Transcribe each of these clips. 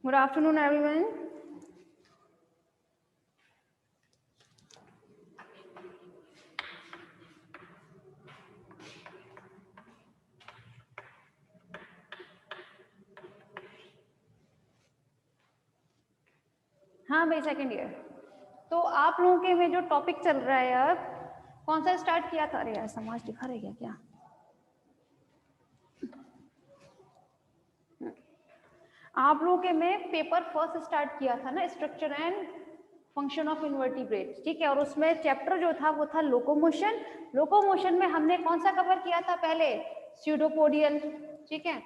Good afternoon, everyone. हाँ भाई, second year. तो आप लोगों के में जो टॉपिक चल रहा है यार, कौन सा स्टार्ट किया था? अरे यार, समाज दिखा रह गया क्या? आप लोगों के में पेपर फर्स्ट स्टार्ट किया था ना, structure and function of invertebrate, ठीक है। और उसमें चैप्टर जो था वो था लोकोमोशन। लोकोमोशन में हमने कौन सा कवर किया था पहले? स्यूडोपोडियल, ठीक है।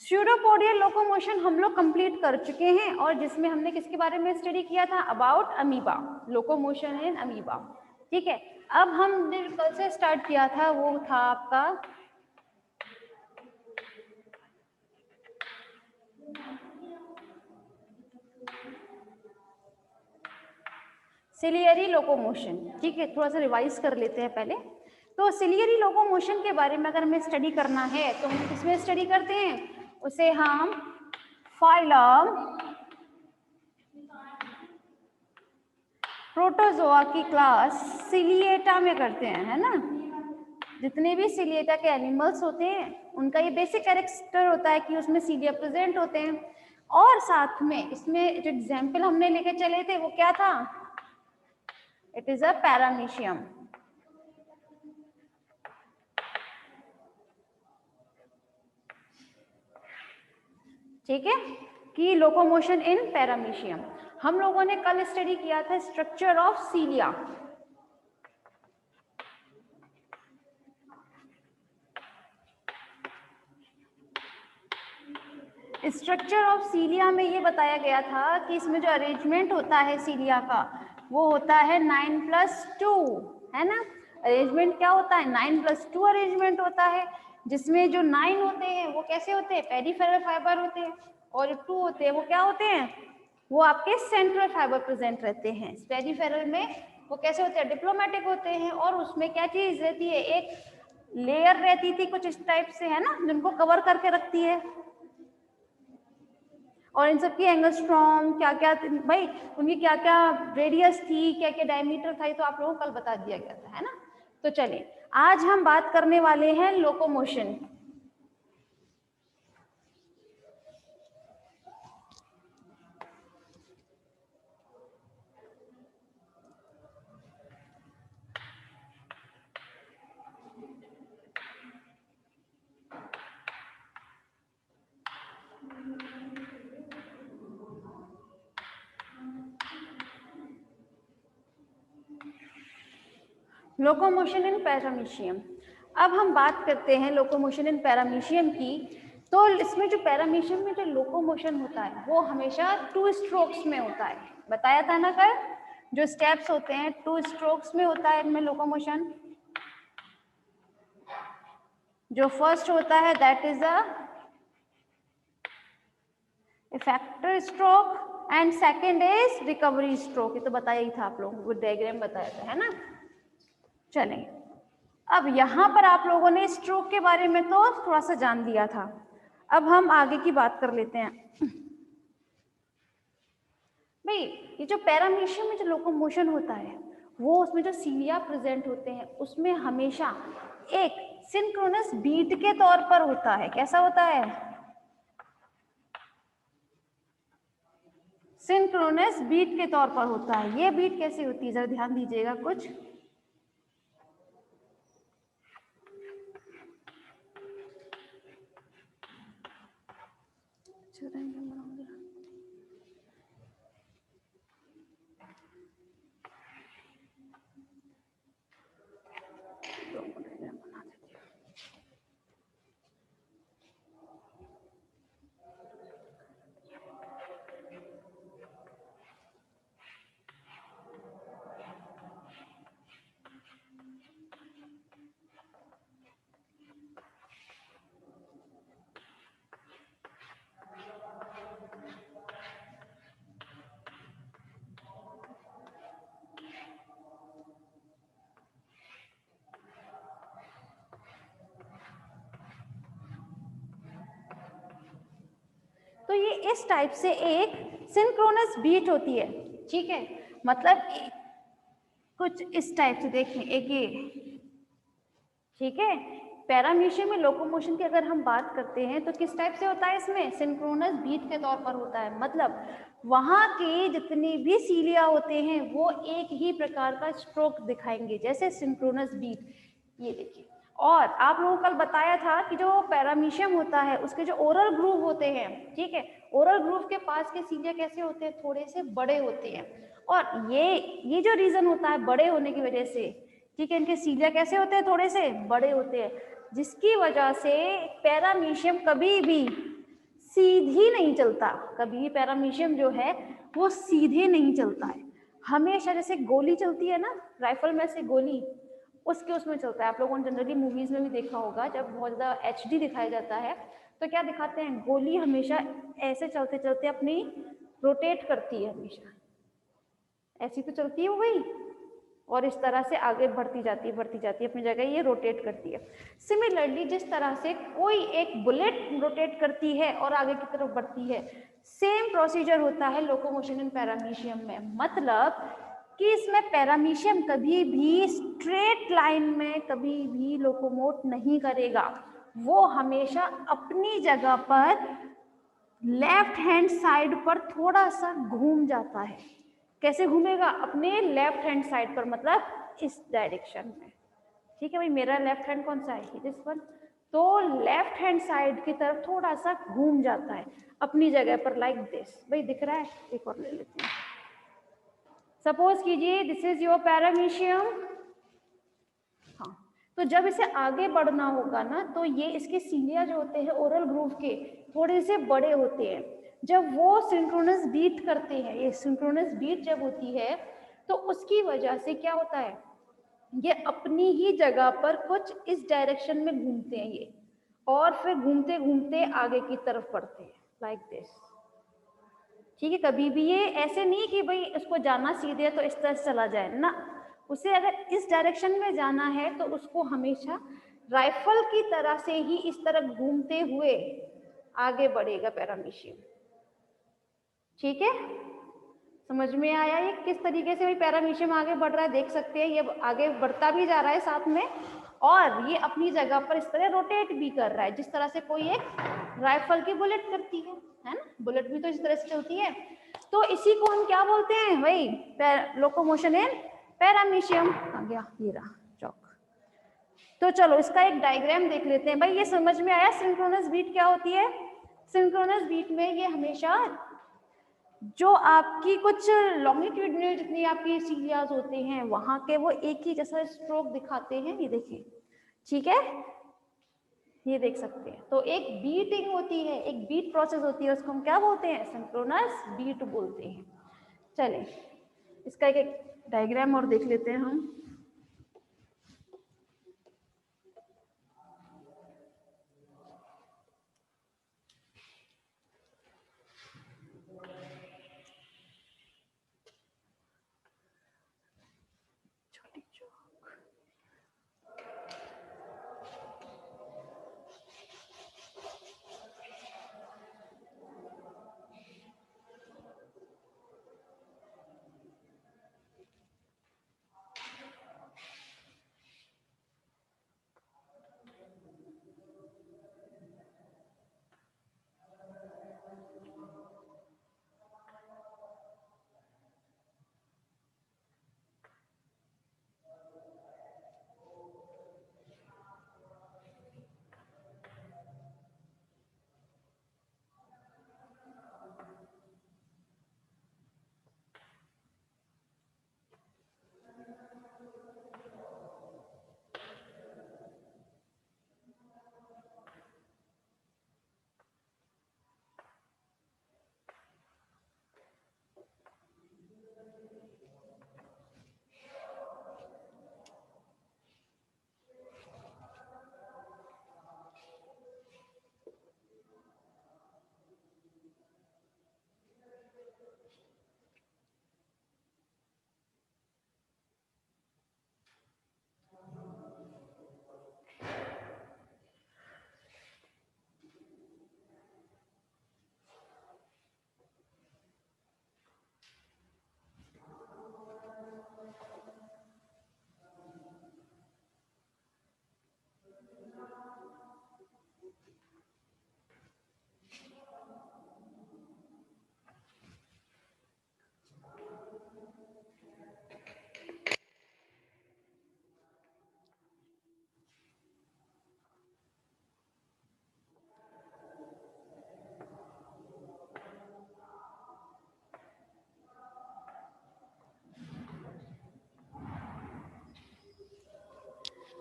स्यूडोपोडियल लोकोमोशन हम लोग कंप्लीट कर चुके हैं, और जिसमें हमने किसके बारे में स्टडी किया था? About amoeba, locomotion in amoeba, ठीक है। अब हम जो कल से स्टार्ट किया था वो था आपका सिलियरी लोकोमोशन, ठीक है। थोड़ा सा रिवाइज कर लेते हैं पहले। तो सिलियरी लोकोमोशन के बारे में अगर हमें स्टडी करना है तो हम किसमें स्टडी करते हैं? उसे हम फाइलम प्रोटोजोआ की क्लास सिलिएटा में करते हैं, है ना। जितने भी सिलिएटा के एनिमल्स होते हैं उनका ये बेसिक कैरेक्टर होता है कि उसमें सीलिया प्रेजेंट होते हैं। और साथ में इसमें जो एग्जाम्पल हमने लेके चले थे वो क्या था? इट इज अ पैरामीशियम, ठीक है, कि लोकोमोशन इन पैरामीशियम। हम लोगों ने कल स्टडी किया था स्ट्रक्चर ऑफ सीलिया। स्ट्रक्चर ऑफ सीलिया में ये बताया गया था कि इसमें जो अरेंजमेंट होता है सीलिया का वो होता है 9+2, है ना। अरेंजमेंट क्या होता है? 9+2 अरेंजमेंट होता है, जिसमें जो 9 होते हैं वो कैसे होते हैं? पेरिफेरल फाइबर होते हैं, और जो 2 होते हैं वो क्या होते हैं? वो आपके सेंट्रल फाइबर प्रेजेंट रहते हैं। पेरिफेरल में वो कैसे होते हैं? डिप्लोमेटिक होते हैं। और उसमें क्या चीज रहती है? एक लेयर रहती थी कुछ इस टाइप से, है ना, जिनको कवर करके रखती है। और इन सब की एंगस्ट्रॉम क्या क्या भाई, उनकी क्या क्या रेडियस थी, क्या क्या डायमीटर था, तो आप लोगों को कल बता दिया गया था, है ना। तो चलिए आज हम बात करने वाले हैं लोकोमोशन। लोकोमोशन इन पैरामीशियम। अब हम बात करते हैं लोकोमोशन इन पैरामीशियम की। तो इसमें जो पैरामीशियम में जो लोकोमोशन होता है वो हमेशा 2 स्ट्रोक्स में होता है। बताया था ना कल, जो स्टेप्स होते हैं 2 स्ट्रोक्स में होता है इनमें लोकोमोशन। जो फर्स्ट होता है that is a effector stroke and second is recovery stroke. ये तो बताया ही था आप लोगों को, डायग्राम बताया था, है ना। चलें, अब यहाँ पर आप लोगों ने स्ट्रोक के बारे में तो थोड़ा सा जान लिया था। अब हम आगे की बात कर लेते हैं। भाई ये जो पैरामीशियम में जो लोकोमोशन होता है वो उसमें जो सीलिया प्रेजेंट होते हैं उसमें हमेशा एक सिंक्रोनस बीट के तौर पर होता है। कैसा होता है? सिंक्रोनस बीट के तौर पर होता है। ये बीट कैसे होती है जरा ध्यान दीजिएगा कुछ। ये इस टाइप से एक सिंक्रोनस बीट होती है, ठीक है। मतलब कुछ इस टाइप से देखें, एक ये, ठीक है। पैरामीशियम में लोकोमोशन की अगर हम बात करते हैं तो किस टाइप से होता है, इसमें सिंक्रोनस बीट के तौर पर होता है। मतलब वहाँ के जितने भी सीलिया होते हैं वो एक ही प्रकार का स्ट्रोक दिखाएंगे, जैसे सिंक्रोनस बीट, ये देखिए। और आप लोगों को कल बताया था कि जो पैरामीशियम होता है उसके जो ओरल ग्रूव होते हैं, ठीक है, ओरल ग्रूव के पास के सीलिया कैसे होते हैं, थोड़े से बड़े होते हैं। और ये जो रीजन होता है बड़े होने की वजह से, ठीक है, इनके सीलिया कैसे होते हैं, थोड़े से बड़े होते हैं, जिसकी वजह से पैरामीशियम कभी भी सीधी नहीं चलता। कभी पैरामीशियम जो है वो सीधे नहीं चलता है, हमेशा जैसे गोली चलती है ना, राइफल में से गोली, उसके उसमें चलता है। आप लोगों ने जनरली मूवीज में भी देखा होगा, जब बहुत ज़्यादा HD दिखाया जाता है तो क्या दिखाते हैं, गोली हमेशा ऐसे चलते चलते अपनी रोटेट करती है, हमेशा ऐसी तो चलती है वो भाई, और इस तरह से आगे बढ़ती जाती है अपनी जगह, ये रोटेट करती है। सिमिलरली जिस तरह से कोई एक बुलेट रोटेट करती है और आगे की तरफ बढ़ती है, सेम प्रोसीजर होता है लोकोमोशन इन पैरामीशियम में। मतलब कि इसमें पैरामीशियम कभी भी स्ट्रेट लाइन में कभी भी लोकोमोट नहीं करेगा, वो हमेशा अपनी जगह पर लेफ्ट हैंड साइड पर थोड़ा सा घूम जाता है। कैसे घूमेगा, अपने लेफ्ट हैंड साइड पर, मतलब इस डायरेक्शन में, ठीक है भाई। मेरा लेफ्ट हैंड कौन सा है, दिस वन, तो लेफ्ट हैंड साइड की तरफ थोड़ा सा घूम जाता है अपनी जगह पर, लाइक दिस। भाई दिख रहा है, एक और ले लेते हैं। सपोज कीजिए दिस इज योर पैरामीशियम, हाँ, तो जब इसे आगे बढ़ना होगा ना तो ये इसके सीलिया जो होते हैं ओरल ग्रूव के थोड़े से बड़े होते हैं। जब वो सिंक्रोनस बीट करते हैं, ये सिंक्रोनस बीट जब होती है तो उसकी वजह से क्या होता है, ये अपनी ही जगह पर कुछ इस डायरेक्शन में घूमते हैं ये, और फिर घूमते घूमते आगे की तरफ बढ़ते हैं, लाइक दिस, ठीक है। कभी भी ये ऐसे नहीं कि भाई इसको जाना सीधे है तो इस तरह से चला जाए ना, उसे अगर इस डायरेक्शन में जाना है तो उसको हमेशा राइफल की तरह से ही इस तरफ घूमते हुए आगे बढ़ेगा पैरामीशियम, ठीक है। समझ में आया ये किस तरीके से भाई पैरामीशियम आगे बढ़ रहा है, देख सकते हैं ये आगे बढ़ता भी जा रहा है साथ में, और ये अपनी जगह पर इस तरह रोटेट भी कर रहा है, जिस तरह से कोई एक राइफल की बुलेट करती है ना, बुलेट भी तो इस तरह से चलती है। तो इसी को हम क्या बोलते हैं भाई, लोकोमोशन इन पैरामीशियम। आ गया ये रहा चौक। तो चलो इसका एक डायग्राम देख लेते हैं। भाई ये समझ में आया सिंक्रोनस बीट क्या होती है। सिंक्रोनस बीट में ये हमेशा जो आपकी कुछ लॉन्गिट्यूडिनल जितनी आपकी सीलियाज होते हैं वहां के वो एक ही जैसा स्ट्रोक दिखाते हैं, ये देखिए, ठीक है, ये देख सकते हैं। तो एक बीटिंग होती है, एक बीट प्रोसेस होती है, उसको हम क्या बोलते हैं, सिंक्रोनस बीट बोलते हैं। चलें इसका एक डायग्राम और देख लेते हैं हम।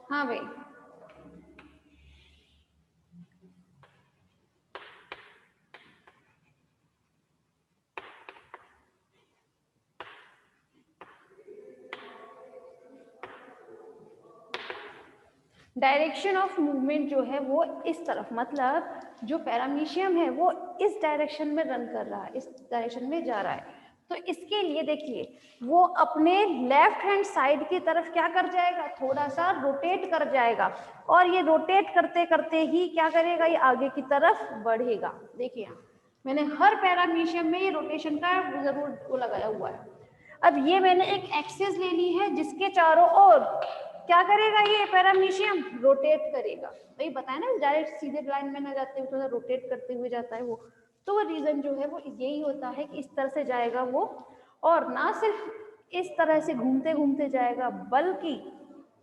हाँ भाई, डायरेक्शन ऑफ मूवमेंट जो है वो इस तरफ, मतलब जो पैरामीशियम है वो इस डायरेक्शन में रन कर रहा है, इस डायरेक्शन में जा रहा है। तो इसके लिए देखिए वो अपने लेफ्ट हैंड साइड की तरफ क्या कर जाएगा, थोड़ा सा रोटेट कर जाएगा, और ये रोटेट करते करते ही क्या करेगा, ये आगे की तरफ बढ़ेगा। देखिए मैंने हर पैरामीशियम में ये रोटेशन का जरूर वो लगाया हुआ है। अब ये मैंने एक एक्सिस ले ली है जिसके चारों ओर क्या करेगा, ये पैरामीशियम रोटेट करेगा। भाई बताया ना, डायरेक्ट सीधे लाइन में ना जाते हुए थोड़ा रोटेट करते हुए जाता है वो। तो वो रीजन जो है वो यही होता है कि इस तरह से जाएगा वो, और ना सिर्फ इस तरह से घूमते घूमते जाएगा,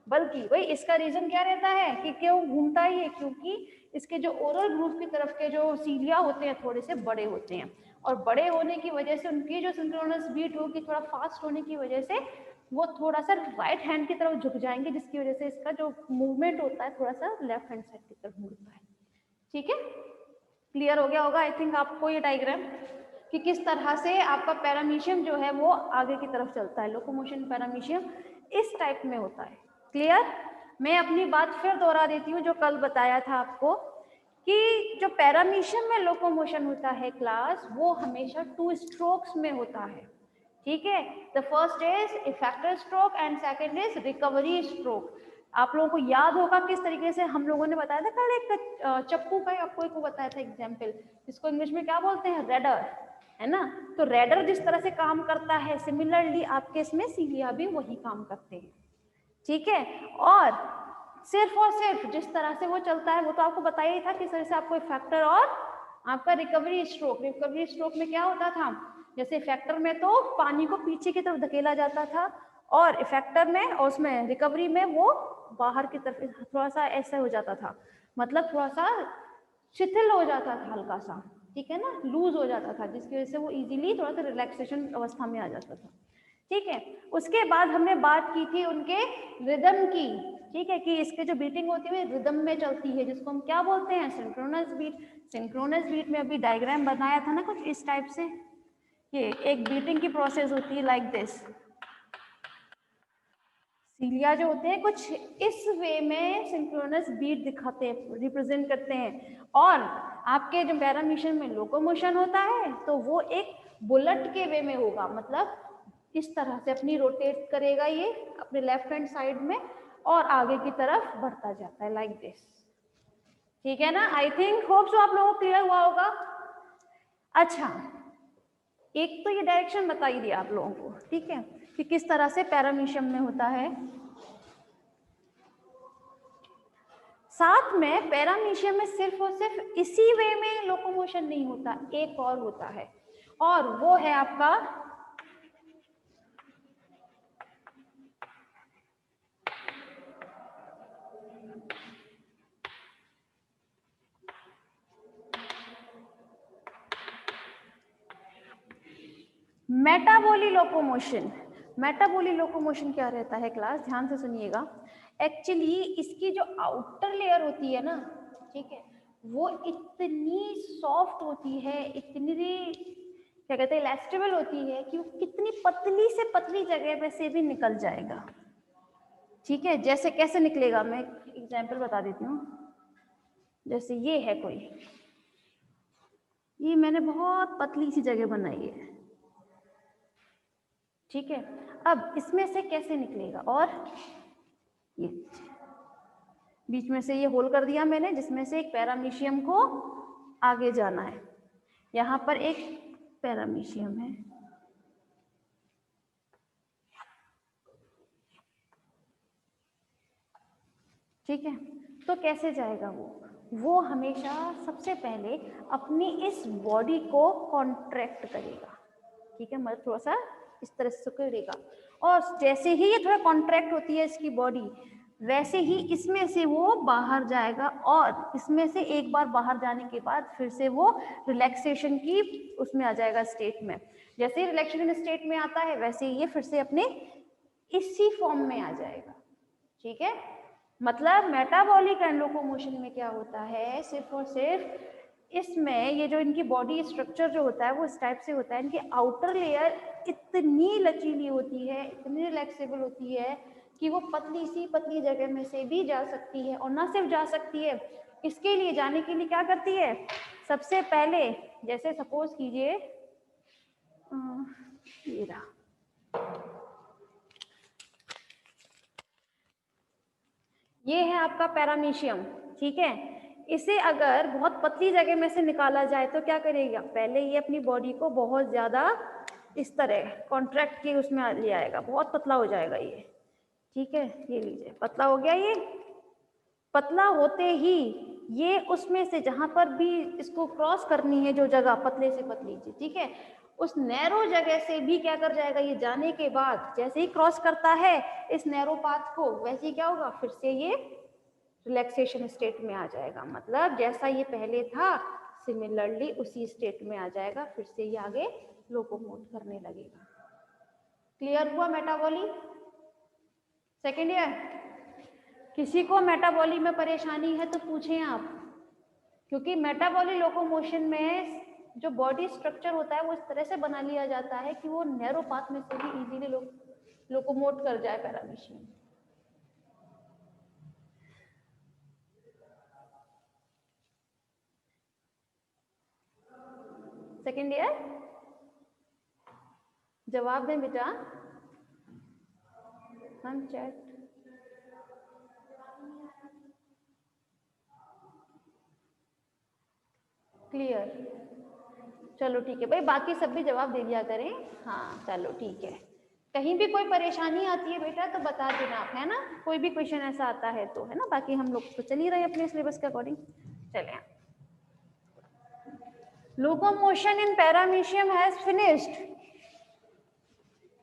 बल्कि भाई इसका रीजन क्या रहता है कि क्यों घूमता है ये, क्योंकि इसके जो ओरल ग्रूव की तरफ के जो सीलिया होते हैं थोड़े से बड़े होते हैं, और बड़े होने की वजह से उनकी जो सिंक्रोनस बीट होगी थोड़ा फास्ट होने की वजह से वो थोड़ा सा राइट हैंड की तरफ झुक जाएंगे, जिसकी वजह से इसका जो मूवमेंट होता है थोड़ा सा लेफ्ट हैंड साइड की तरफ मुड़ता है। ठीक है, क्लियर हो गया होगा आई थिंक आपको ये डायग्राम, कि किस तरह से आपका पैरामीशियम जो है वो आगे की तरफ चलता है। लोकोमोशन पैरामीशियम इस टाइप में होता है। क्लियर? मैं अपनी बात फिर दोहरा देती हूँ जो कल बताया था आपको, कि जो पैरामीशियम में लोकोमोशन होता है क्लास, वो हमेशा 2 स्ट्रोक्स में होता है। ठीक है, the first is effector stroke and second is recovery stroke. आप लोगों को याद होगा किस तरीके से हम लोगों ने बताया था कल, एक चप्पू का आपको एक बताया था एग्जाम्पल, जिसको इंग्लिश में क्या बोलते हैं, रेडर, है ना। तो रेडर जिस तरह से काम करता है, सिमिलरली आपके इसमें सीलिया भी वही काम करते हैं। ठीक है, और सिर्फ जिस तरह से वो चलता है वो तो आपको बताया ही था, किस तरह से आपको इफेक्टर और आपका रिकवरी स्ट्रोक में क्या होता था, जैसे इफेक्टर में तो पानी को पीछे की तरफ धकेला जाता था, और इफेक्टर में और उसमें रिकवरी में वो बाहर की तरफ थोड़ा सा ऐसा हो जाता था, मतलब थोड़ा सा शिथिल हो जाता था हल्का सा, ठीक है ना, लूज हो जाता था, जिसकी वजह से वो इजीली थोड़ा सा रिलैक्सेशन अवस्था में आ जाता था। ठीक है, उसके बाद हमने बात की थी उनके रिदम की। ठीक है, कि इसके जो बीटिंग होती है रिदम में चलती है, जिसको हम क्या बोलते हैं, सिंक्रोनस बीट। सिंक्रोनस बीट में अभी डायग्राम बनाया था ना कुछ इस टाइप से, ये एक बीटिंग की प्रोसेस होती है लाइक दिस। सीलिया जो होते हैं कुछ इस वे में सिंक्रोनस बीट दिखाते हैं, रिप्रेजेंट करते हैं, और आपके जो पैरामीशियम में लोकोमोशन होता है तो वो एक बुलेट के वे में होगा, मतलब इस तरह से अपनी रोटेट करेगा ये अपने लेफ्ट हैंड साइड में और आगे की तरफ बढ़ता जाता है लाइक दिस। ठीक है ना, आई थिंक होप सो आप लोगों को क्लियर हुआ होगा। अच्छा, एक तो ये डायरेक्शन बता ही दिया आप लोगों को, ठीक है, कि किस तरह से पैरामीशियम में होता है। साथ में पैरामीशियम में सिर्फ और सिर्फ इसी वे में लोकोमोशन नहीं होता, एक और होता है, और वो है आपका मेटाबोली लोकोमोशन। मेटाबोली लोकोमोशन क्या रहता है क्लास, ध्यान से सुनिएगा। एक्चुअली इसकी जो आउटर लेयर होती है ना, ठीक है, वो इतनी सॉफ्ट होती है, इतनी क्या कहते हैं इलास्टिबल होती है, कि वो कितनी पतली से पतली जगह पे से भी निकल जाएगा। ठीक है, जैसे कैसे निकलेगा, मैं एग्जाम्पल बता देती हूँ। जैसे ये है कोई, ये मैंने बहुत पतली सी जगह बनाई है, ठीक है, अब इसमें से कैसे निकलेगा, और ये बीच में से ये होल कर दिया मैंने, जिसमें से एक पैरामीशियम को आगे जाना है। यहाँ पर एक पैरामीशियम है, ठीक है, तो कैसे जाएगा वो हमेशा सबसे पहले अपनी इस बॉडी को कॉन्ट्रैक्ट करेगा, ठीक है, मतलब थोड़ा सा इस तरह से सिकुड़ेगा, और जैसे ही ये थोड़ा कॉन्ट्रैक्ट होती है इसकी बॉडी, वैसे ही इसमें से वो बाहर जाएगा, और इसमें से एक बार बाहर जाने के बाद फिर से वो रिलैक्सेशन की उसमें आ जाएगा स्टेट में। जैसे ही रिलैक्सेशन स्टेट में आता है वैसे ही ये फिर से अपने इसी फॉर्म में आ जाएगा। ठीक है, मतलब मेटाबॉलिक एंड लोकोमोशन में क्या होता है, सिर्फ और सिर्फ इसमें ये जो इनकी बॉडी स्ट्रक्चर जो होता है वो इस टाइप से होता है, इनकी आउटर लेयर इतनी लचीली होती है, इतनी रिलैक्सेबल होती है कि वो पतली सी पतली जगह में से भी जा सकती है। और ना सिर्फ जा सकती है, इसके लिए जाने के लिए क्या करती है, सबसे पहले जैसे सपोज कीजिए ये रहा, ये है आपका पैरामीशियम, ठीक है। इसे अगर बहुत पतली जगह में से निकाला जाए तो क्या करेगा, पहले ये अपनी बॉडी को बहुत ज्यादा इस तरह कॉन्ट्रैक्ट के उसमें ले आएगा, बहुत पतला हो जाएगा ये, ठीक है। ये लीजिए पतला हो गया, ये पतला होते ही ये उसमें से जहां पर भी इसको क्रॉस करनी है जो जगह पतले से पतली, ठीक है, उस नैरो जगह से भी क्या कर जाएगा, ये जाने के बाद जैसे ही क्रॉस करता है इस नैरो पाथ को, वैसे ही क्या होगा, फिर से ये रिलैक्सेशन स्टेट में आ जाएगा। मतलब जैसा ये पहले था सिमिलरली उसी स्टेट में आ जाएगा, फिर से ये आगे लोकोमोट करने लगेगा। क्लियर हुआ मेटाबॉली? सेकेंड ईयर किसी को मेटाबॉली में परेशानी है तो पूछें आप, क्योंकि मेटाबॉली लोकोमोशन में जो बॉडी स्ट्रक्चर होता है वो इस तरह से बना लिया जाता है कि वो नैरो पाथ में से भी इजीली लोकोमोट कर जाए पैरामीशियम। सेकेंड ईयर जवाब दें बेटा, हम चैट क्लियर, चलो ठीक है भाई, बाकी सब भी जवाब दे दिया करें। हाँ चलो ठीक है, कहीं भी कोई परेशानी आती है बेटा तो बता देना आप, है ना, कोई भी क्वेश्चन ऐसा आता है तो, है ना। बाकी हम लोग तो चल ही रहे अपने सिलेबस के अकॉर्डिंग। चले, locomotion in paramecium has finished.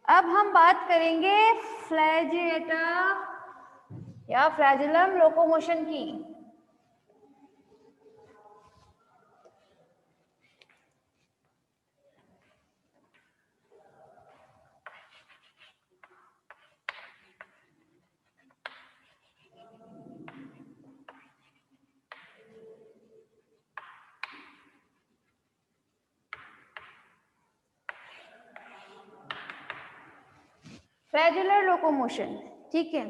अब हम बात करेंगे फ्लैजिएटा या फ्लैजिलम लोकोमोशन की। फ्लैजुलर लोकोमोशन, ठीक है।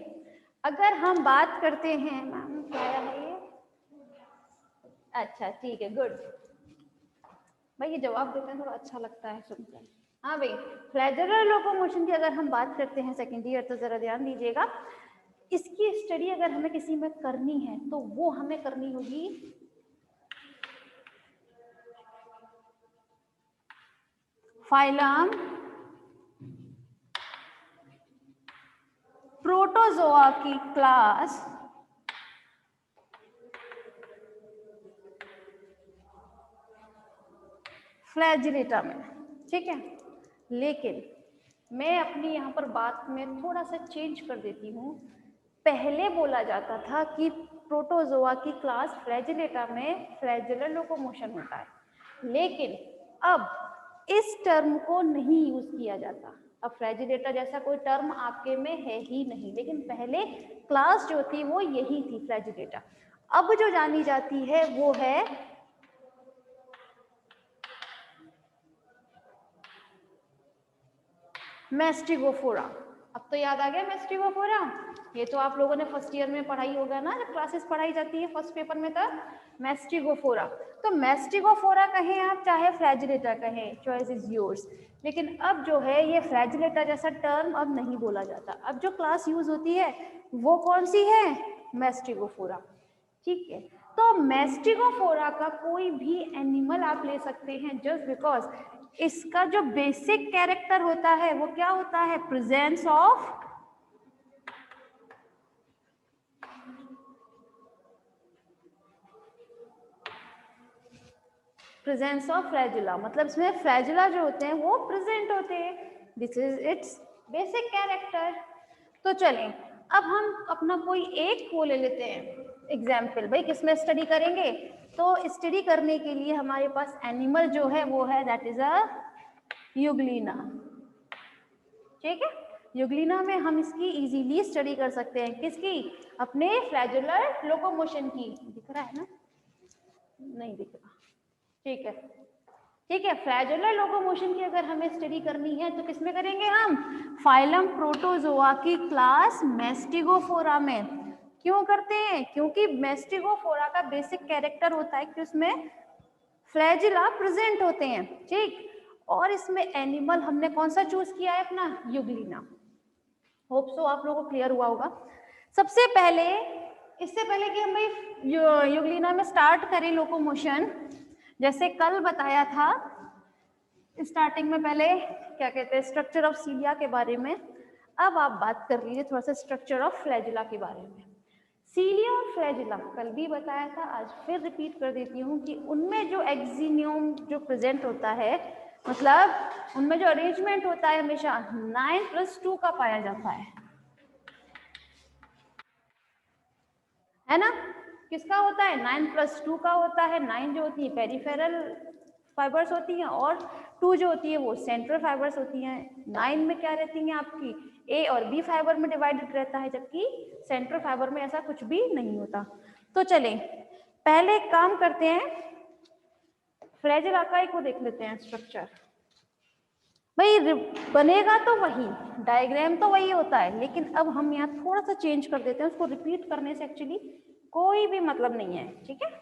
अगर हम बात करते हैं, मैम क्या है ये, अच्छा ठीक है, गुड भाई, ये जवाब देते हैं थोड़ा अच्छा लगता है सुनकर। हाँ भाई, फ्लैजुलर लोकोमोशन की अगर हम बात करते हैं सेकेंड ईयर तो जरा ध्यान दीजिएगा, इसकी स्टडी अगर हमें किसी में करनी है तो वो हमें करनी होगी फाइलम प्रोटोजोआ की क्लास फ्लैजिलेटा में, ठीक है। लेकिन मैं अपनी यहाँ पर बात में थोड़ा सा चेंज कर देती हूँ। पहले बोला जाता था कि प्रोटोजोआ की क्लास फ्लैजिलेटा में फ्लैजुलर लोकोमोशन होता है, लेकिन अब इस टर्म को नहीं यूज किया जाता। अब फ्लैजिलेटा जैसा कोई टर्म आपके में है ही नहीं, लेकिन पहले क्लास जो थी वो यही थी फ्लैजिलेटा। अब जो जानी जाती है वो है मैस्टिगोफोरा। अब तो याद आ गया मैस्टिगोफोरा, ये तो आप लोगों ने फर्स्ट ईयर में पढ़ाई होगा ना, जब क्लासेस पढ़ाई जाती है फर्स्ट पेपर में, तब मैस्टिगोफोरा। तो मैस्टिगोफोरा कहें आप चाहे फ्लैजिलेटा कहें, चॉइस इज योर्स। लेकिन अब जो है ये फ्लैजिलेटा जैसा टर्म अब नहीं बोला जाता, अब जो क्लास यूज होती है वो कौन सी है, मैस्टिगोफोरा, ठीक है। तो मैस्टिगोफोरा का कोई भी एनिमल आप ले सकते हैं, जस्ट बिकॉज इसका जो बेसिक कैरेक्टर होता है वो क्या होता है, प्रेजेंस ऑफ फ्लैजुला, मतलब इसमें फ्लैजुला जो होते हैं वो प्रेजेंट होते हैं, this is it's basic character. तो चलें अब हम अपना कोई एक को ले लेते हैं एग्जाम्पल, भाई किसमें स्टडी करेंगे, तो स्टडी करने के लिए हमारे पास एनिमल जो है वो है दैट इज अ यूग्लिना, ठीक है। युग्लिना में हम इसकी इजीली स्टडी कर सकते हैं। किसकी? अपने फ्लैजुलर लोकोमोशन की। दिख रहा है ना? नहीं दिख रहा, ठीक है ठीक है। फ्लैजुलर लोकोमोशन की अगर हमें स्टडी करनी है तो किसमें करेंगे हम? फाइलम प्रोटोजोआ की क्लास मैस्टिगोफोरा में। क्यों करते हैं? क्योंकि मैस्टिगोफोरा का बेसिक कैरेक्टर होता है कि उसमें फ्लैजिला प्रेजेंट होते हैं, ठीक। और इसमें एनिमल हमने कौन सा चूज किया है अपना? युग्लिना। होप सो आप लोगों को क्लियर हुआ होगा। सबसे पहले, इससे पहले कि हम युग्लिना में स्टार्ट करें लोकोमोशन, जैसे कल बताया था स्टार्टिंग में, पहले क्या कहते हैं स्ट्रक्चर ऑफ सीलिया के बारे में। अब आप बात कर लीजिए थोड़ा सा स्ट्रक्चर ऑफ फ्लैजिला के बारे में। सीलिया और फ्लैजिला कल भी बताया था, आज फिर रिपीट कर देती हूँ कि उनमें जो एक्सिनियम जो प्रेजेंट होता है, मतलब उनमें जो अरेंजमेंट होता है हमेशा 9+2 का पाया जाता है ना? किसका होता है? 9+2 का होता है। 9 जो होती है पेरिफेरल फाइबर्स होती हैं और 2 जो होती है वो सेंट्रल फाइबर्स होती हैं। 9 में क्या रहती हैं आपकी? ए और बी फाइबर में डिवाइडेड रहता है, जबकि सेंट्रल फाइबर में ऐसा कुछ भी नहीं होता। तो चलें पहले एक काम करते हैं, फ्लैजिला को देख लेते हैं स्ट्रक्चर। भाई बनेगा तो वही, डायग्राम तो वही होता है, लेकिन अब हम यहाँ थोड़ा सा चेंज कर देते हैं। उसको रिपीट करने से एक्चुअली कोई भी मतलब नहीं है, ठीक है।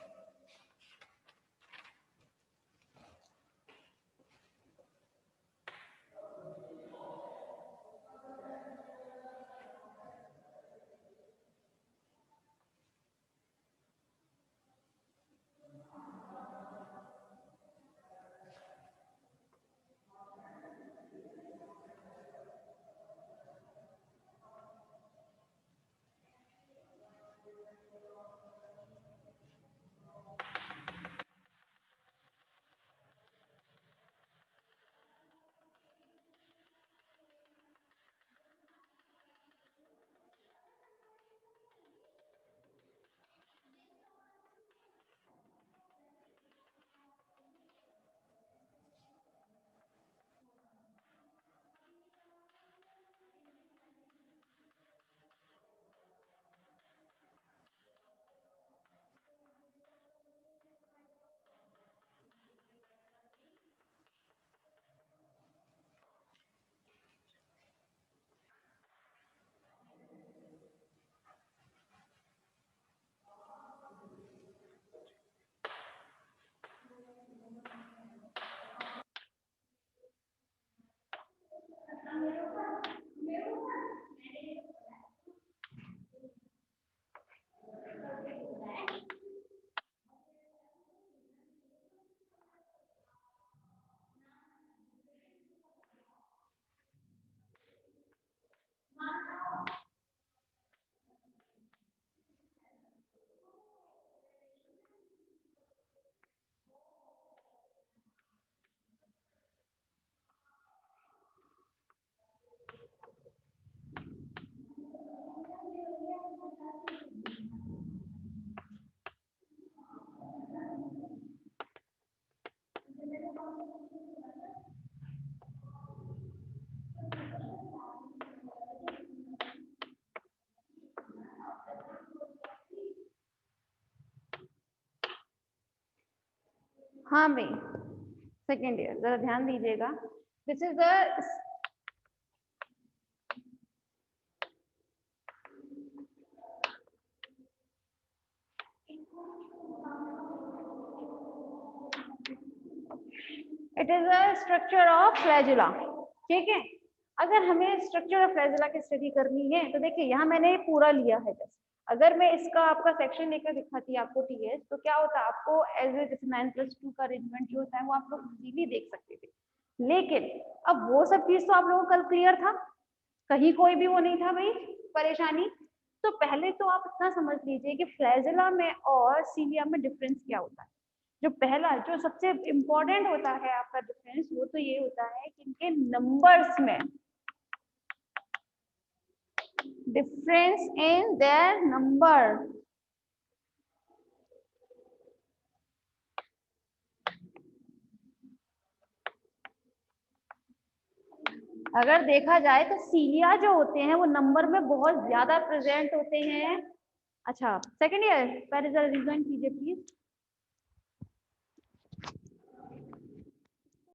हाँ भाई सेकेंड ईयर जरा ध्यान दीजिएगा। This is the it is a structure of flagella, ठीक है। अगर हमें स्ट्रक्चर ऑफ फ्लैजिला की स्टडी करनी है तो देखिए यहाँ मैंने पूरा लिया है जस्ट। अगर मैं इसका आपका सेक्शन लेकर दिखाती आपको टीएस तो क्या होता है, आपको एज ए जैसे 9+2 का अरेंजमेंट जो होता है वो आप लोग इजीली देख सकते थे। लेकिन अब वो सब चीज तो आप लोगों को कल क्लियर था, कहीं कोई भी वो नहीं था भाई परेशानी। तो पहले तो आप इतना समझ लीजिए कि फ्लैजिला में और सीलिया में डिफरेंस क्या होता है। जो पहला जो सबसे इम्पोर्टेंट होता है आपका डिफरेंस, वो तो ये होता है कि इनके नंबर्स में डिफरेंस इन देयर नंबर। अगर देखा जाए तो सीलिया जो होते हैं वो नंबर में बहुत ज्यादा प्रेजेंट होते हैं। अच्छा सेकंड ईयर, पहले जरा रिविजन कीजिए प्लीज।